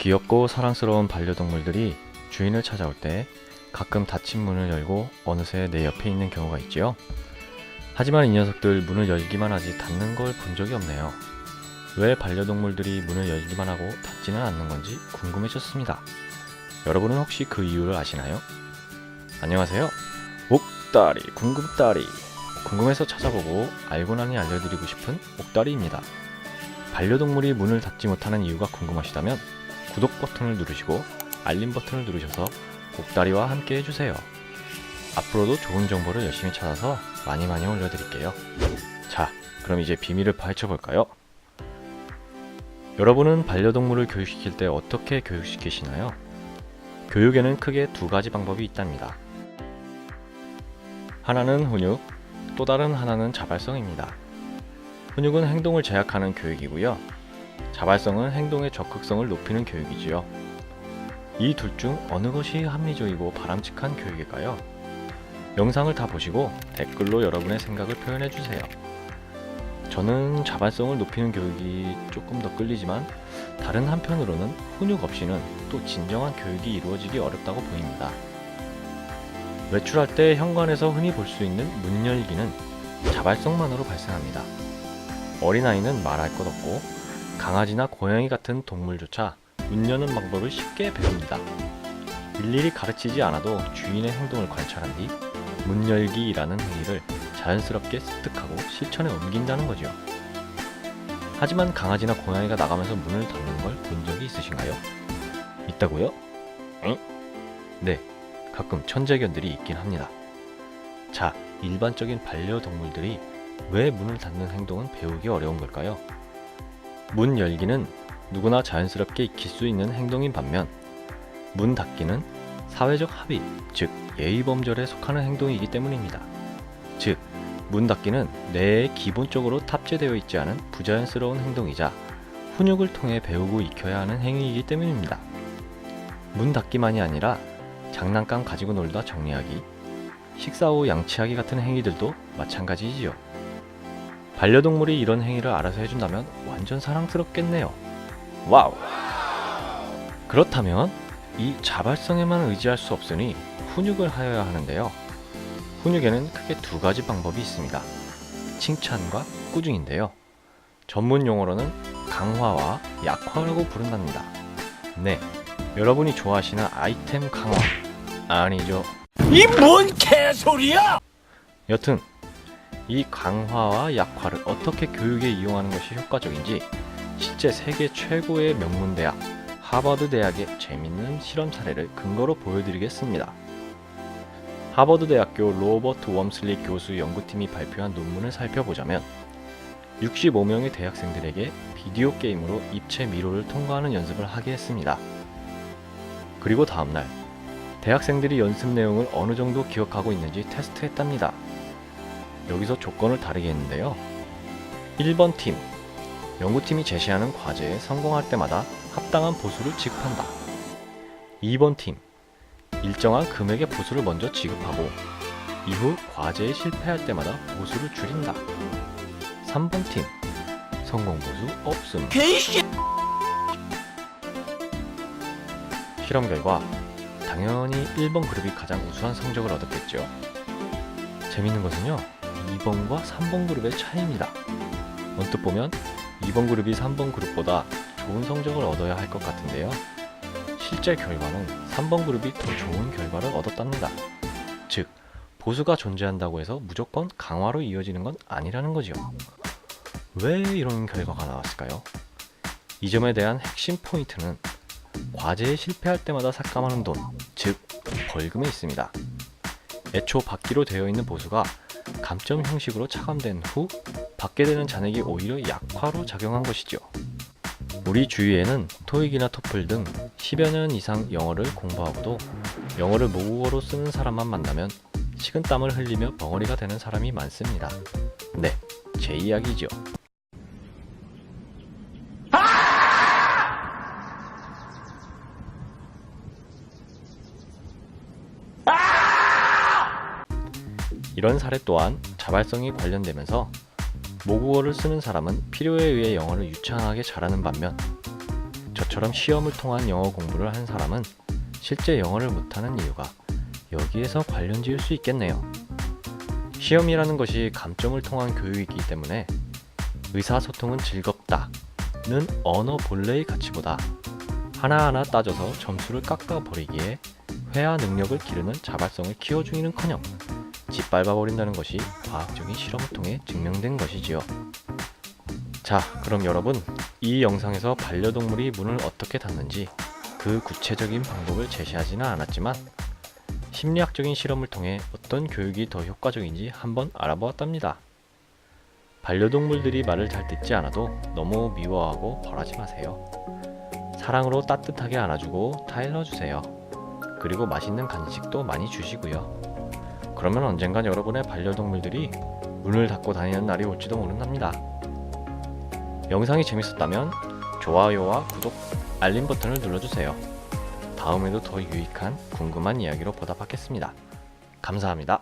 귀엽고 사랑스러운 반려동물들이 주인을 찾아올 때 가끔 닫힌 문을 열고 어느새 내 옆에 있는 경우가 있지요. 하지만 이 녀석들 문을 열기만 하지 닫는 걸 본 적이 없네요. 왜 반려동물들이 문을 열기만 하고 닫지는 않는 건지 궁금해졌습니다. 여러분은 혹시 그 이유를 아시나요? 안녕하세요. 옥다리 궁금다리, 궁금해서 찾아보고 알고 나니 알려드리고 싶은 옥다리입니다. 반려동물이 문을 닫지 못하는 이유가 궁금하시다면 구독 버튼을 누르시고 알림 버튼을 누르셔서 옥다리와 함께 해주세요. 앞으로도 좋은 정보를 열심히 찾아서 많이 올려드릴게요. 자, 그럼 이제 비밀을 파헤쳐볼까요? 여러분은 반려동물을 교육시킬 때 어떻게 교육시키시나요? 교육에는 크게 두 가지 방법이 있답니다. 하나는 훈육, 또 다른 하나는 자발성입니다. 훈육은 행동을 제약하는 교육이고요. 자발성은 행동의 적극성을 높이는 교육이지요. 이 둘 중 어느 것이 합리적이고 바람직한 교육일까요? 영상을 다 보시고 댓글로 여러분의 생각을 표현해주세요. 저는 자발성을 높이는 교육이 조금 더 끌리지만 다른 한편으로는 훈육 없이는 또 진정한 교육이 이루어지기 어렵다고 보입니다. 외출할 때 현관에서 흔히 볼 수 있는 문 열기는 자발성만으로 발생합니다. 어린아이는 말할 것 없고 강아지나 고양이 같은 동물조차 문 여는 방법을 쉽게 배웁니다. 일일이 가르치지 않아도 주인의 행동을 관찰한 뒤 문 열기라는 행위를 자연스럽게 습득하고 실천에 옮긴다는 거죠. 하지만 강아지나 고양이가 나가면서 문을 닫는 걸 본 적이 있으신가요? 있다고요? 응? 네, 가끔 천재견들이 있긴 합니다. 자, 일반적인 반려동물들이 왜 문을 닫는 행동은 배우기 어려운 걸까요? 문 열기는 누구나 자연스럽게 익힐 수 있는 행동인 반면 문 닫기는 사회적 합의, 즉 예의범절에 속하는 행동이기 때문입니다. 즉, 문 닫기는 뇌에 기본적으로 탑재되어 있지 않은 부자연스러운 행동이자 훈육을 통해 배우고 익혀야 하는 행위이기 때문입니다. 문 닫기만이 아니라 장난감 가지고 놀다 정리하기, 식사 후 양치하기 같은 행위들도 마찬가지이지요. 반려동물이 이런 행위를 알아서 해준다면 완전 사랑스럽겠네요. 와우! 그렇다면 이 자발성에만 의지할 수 없으니 훈육을 하여야 하는데요. 훈육에는 크게 두 가지 방법이 있습니다. 칭찬과 꾸중인데요. 전문 용어로는 강화와 약화라고 부른답니다. 네, 여러분이 좋아하시는 아이템 강화 아니죠. 이 뭔 개소리야! 여튼 이 강화와 약화를 어떻게 교육에 이용하는 것이 효과적인지 실제 세계 최고의 명문대학 하버드 대학의 재밌는 실험 사례를 근거로 보여드리겠습니다. 하버드 대학교 로버트 웜슬리 교수 연구팀이 발표한 논문을 살펴보자면 65명의 대학생들에게 비디오 게임으로 입체 미로를 통과하는 연습을 하게 했습니다. 그리고 다음날 대학생들이 연습 내용을 어느 정도 기억하고 있는지 테스트했답니다. 여기서 조건을 다르게 했는데요. 1번 팀, 연구팀이 제시하는 과제에 성공할 때마다 합당한 보수를 지급한다. 2번 팀, 일정한 금액의 보수를 먼저 지급하고 이후 과제에 실패할 때마다 보수를 줄인다. 3번 팀, 성공 보수 없음. 실험 결과 당연히 1번 그룹이 가장 우수한 성적을 얻었겠죠. 재밌는 것은요, 2번과 3번 그룹의 차이입니다. 언뜻 보면 2번 그룹이 3번 그룹보다 좋은 성적을 얻어야 할 것 같은데요. 실제 결과는 3번 그룹이 더 좋은 결과를 얻었답니다. 즉, 보수가 존재한다고 해서 무조건 강화로 이어지는 건 아니라는 거죠. 왜 이런 결과가 나왔을까요? 이 점에 대한 핵심 포인트는 과제에 실패할 때마다 삭감하는 돈, 즉 벌금에 있습니다. 애초 받기로 되어 있는 보수가 감점 형식으로 차감된 후 받게 되는 잔액이 오히려 약화로 작용한 것이죠. 우리 주위에는 토익이나 토플 등 10여 년 이상 영어를 공부하고도 영어를 모국어로 쓰는 사람만 만나면 식은땀을 흘리며 벙어리가 되는 사람이 많습니다. 네, 제 이야기죠. 이런 사례 또한 자발성이 관련되면서 모국어를 쓰는 사람은 필요에 의해 영어를 유창하게 잘하는 반면 저처럼 시험을 통한 영어 공부를 한 사람은 실제 영어를 못하는 이유가 여기에서 관련 지을 수 있겠네요. 시험이라는 것이 감점을 통한 교육이기 때문에 의사소통은 즐겁다는 언어 본래의 가치보다 하나하나 따져서 점수를 깎아버리기에 회화 능력을 기르는 자발성을 키워주기는커녕 짓밟아버린다는 것이 과학적인 실험을 통해 증명된 것이지요. 자, 그럼 여러분, 이 영상에서 반려동물이 문을 어떻게 닫는지 그 구체적인 방법을 제시하지는 않았지만 심리학적인 실험을 통해 어떤 교육이 더 효과적인지 한번 알아보았답니다. 반려동물들이 말을 잘 듣지 않아도 너무 미워하고 벌하지 마세요. 사랑으로 따뜻하게 안아주고 타일러주세요. 그리고 맛있는 간식도 많이 주시고요. 그러면 언젠간 여러분의 반려동물들이 문을 닫고 다니는 날이 올지도 모른답니다. 영상이 재밌었다면 좋아요와 구독, 알림 버튼을 눌러주세요. 다음에도 더 유익한 궁금한 이야기로 보답하겠습니다. 감사합니다.